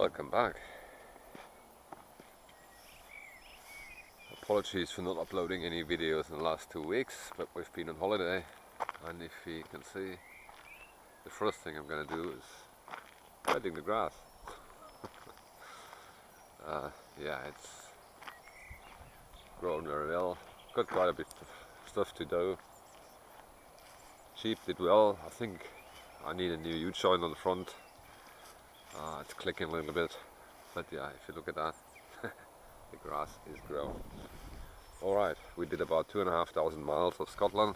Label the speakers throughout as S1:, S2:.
S1: Welcome back. Apologies for not uploading any videos in the last 2 weeks, but we've been on holiday, and if you can see, the first thing I'm going to do is cutting the grass. Yeah, it's grown very well. Got quite a bit of stuff to do. Sheep did well. I think I need a new U-joint on the front. It's clicking a little bit, but yeah, if you look at that, the grass is grown. Alright, we did about 2,500 miles of Scotland,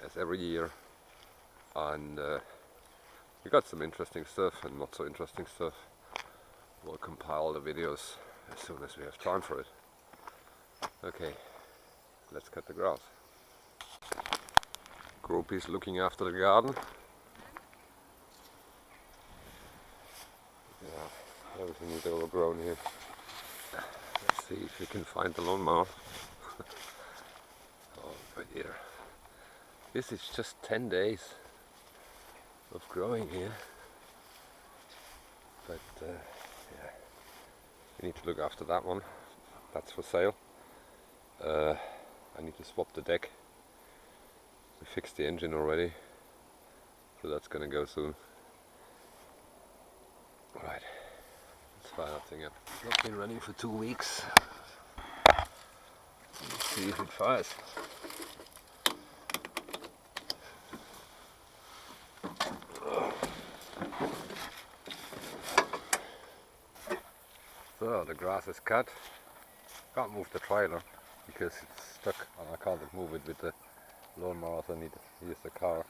S1: as every year, and we got some interesting stuff and not so interesting stuff. We'll compile the videos as soon as we have time for it. Okay, let's cut the grass. Groupie's looking after the garden. Yeah, everything is overgrown here. Let's see if we can find the lawnmower. Oh, right here. This is just 10 days of growing here. But yeah, we need to look after that one. That's for sale. I need to swap the deck. We fixed the engine already, so that's gonna go soon. Right, let's fire that thing up. It's not been running for 2 weeks. Let's see if it fires. So the grass is cut. Can't move the trailer because it's stuck and I can't move it with the lawnmower, so I need to use the car.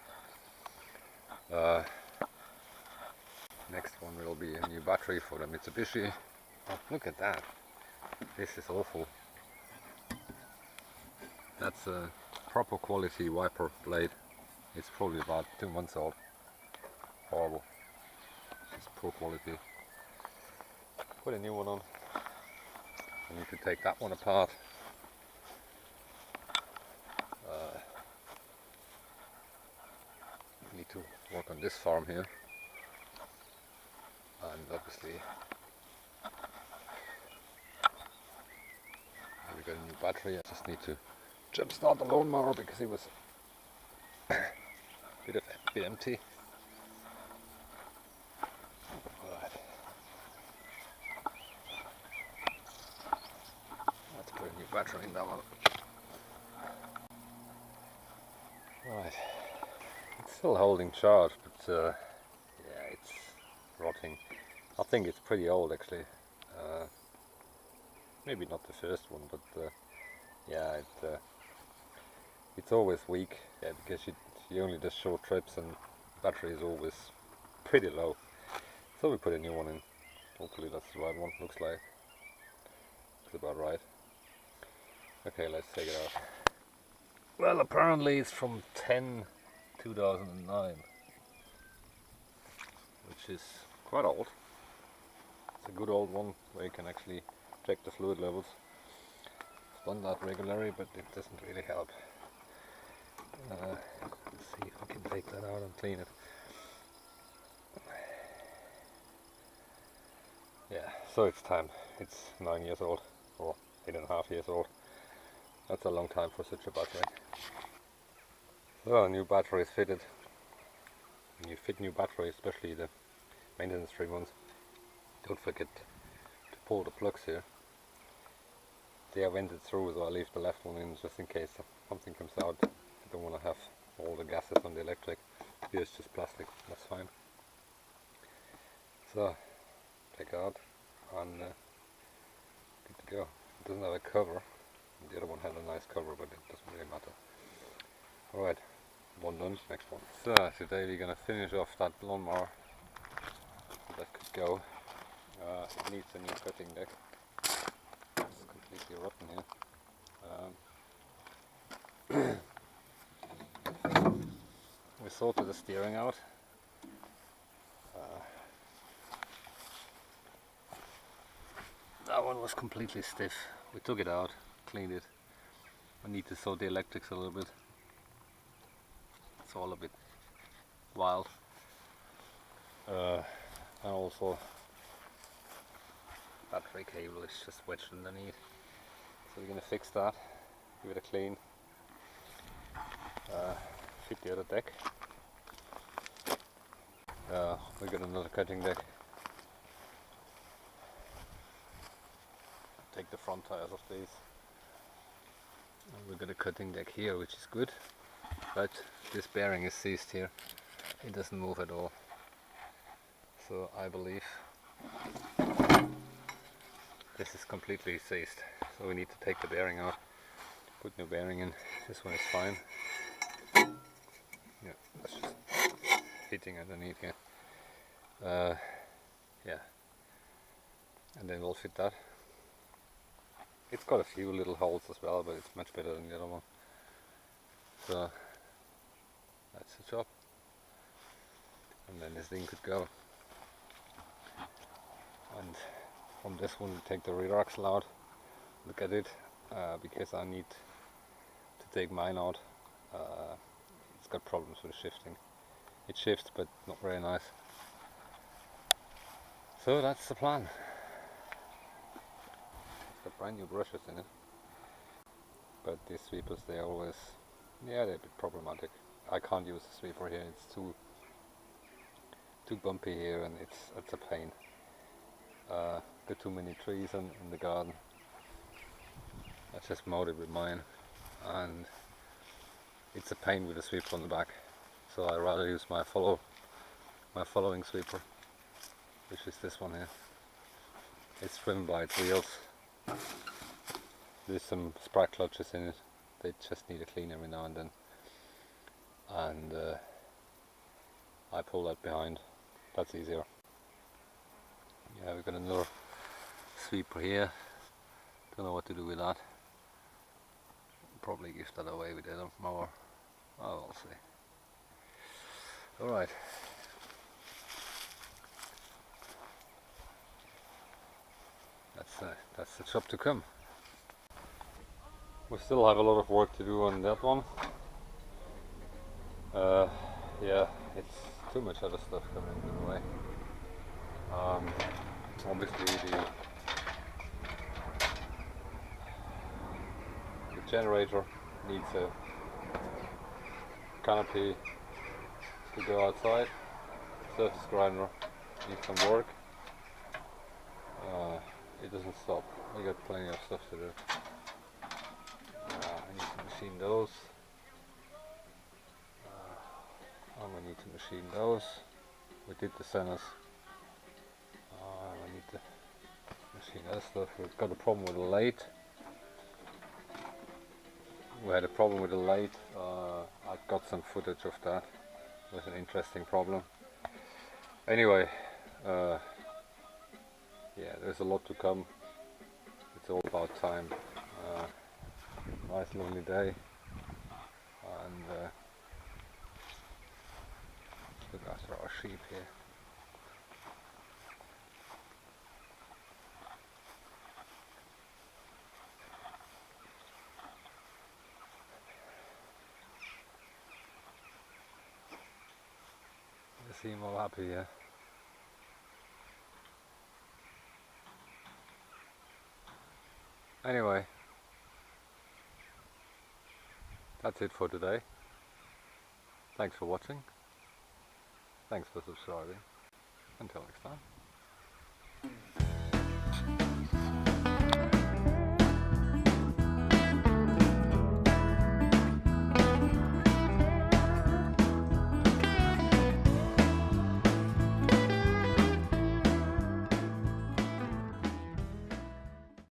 S1: Next one will be a new battery for the Mitsubishi. Oh, look at that. This is awful. That's a proper quality wiper blade. It's probably about 2 months old. Horrible. It's poor quality. Put a new one on. I need to take that one apart. Need to work on this farm here, and obviously we got a new battery. I just need to jump start the lawnmower because it was a bit empty. Right. Let's put a new battery in that one. Right. Still holding charge, but yeah, it's rotting. I think it's pretty old actually. Maybe not the first one, but yeah, it's always weak. Yeah, because she only does short trips and battery is always pretty low. So we put a new one in. Hopefully that's the right one. Looks like it's about right. Okay, let's take it out. Well, apparently it's from 2009, which is quite old. It's a good old one where you can actually check the fluid levels. I've done that regularly, but it doesn't really help. Let's see if I can take that out and clean it. Yeah, so it's time. It's 9 years old, or 8.5 years old. That's a long time for such a battery. So a new battery is fitted. When you fit new batteries, especially the maintenance free ones, don't forget to pull the plugs here. They are vented through, so I leave the left one in just in case something comes out. I don't want to have all the gases on the electric. Here it's just plastic, that's fine. So take it out and good to go. It doesn't have a cover. The other one had a nice cover, but it doesn't really matter. Alright, one done, next one. So today we're gonna finish off that lawnmower. That could go. It needs a new cutting deck. It's completely rotten here. We sorted the steering out. That one was completely stiff. We took it out, cleaned it. I need to sort the electrics a little bit. It's all a bit wild. And also battery cable is just wedged underneath. So we're going to fix that, give it a clean, fit the other deck. We got another cutting deck. Take the front tires off these. And we got a cutting deck here, which is good, but this bearing is seized here. It doesn't move at all. So I believe this is completely seized. So we need to take the bearing out, put new bearing in. This one is fine. Yeah, that's just fitting underneath here. Yeah, and then we'll fit that. It's got a few little holes as well, but it's much better than the other one. So that's the job. And then this thing could go. And from this one we take the rear axle out, look at it, because I need to take mine out. It's got problems with shifting. It shifts, but not very nice. So that's the plan. It's got brand new brushes in it. But these sweepers, they're always, yeah, they're a bit problematic. I can't use the sweeper here, it's too bumpy here, and it's a pain. Got too many trees in the garden. I just mowed it with mine, and it's a pain with the sweeper on the back. So I rather use my following sweeper, which is this one here. It's driven by its wheels. There's some sprout clutches in it. They just need a clean every now and then. And I pull that behind. That's easier. Yeah, we've got another sweeper here. Don't know what to do with that. Probably give that away with the other mower. Oh, we'll see. Alright. That's the job to come. We still have a lot of work to do on that one. Yeah, it's too much other stuff coming in the way. Obviously the generator needs a canopy to go outside. Surface grinder needs some work. It doesn't stop. We got plenty of stuff to do. I need to machine those. I'm gonna need to machine those. We did the centers. I need to machine other stuff. We've got a problem with the lathe. We had a problem with the lathe. I've got some footage of that. It was an interesting problem. Anyway, yeah, there's a lot to come. It's all about time. Nice lovely day, and look after our sheep here. They seem all happy here. Anyway, that's it for today. Thanks for watching. Thanks for subscribing. Until next time.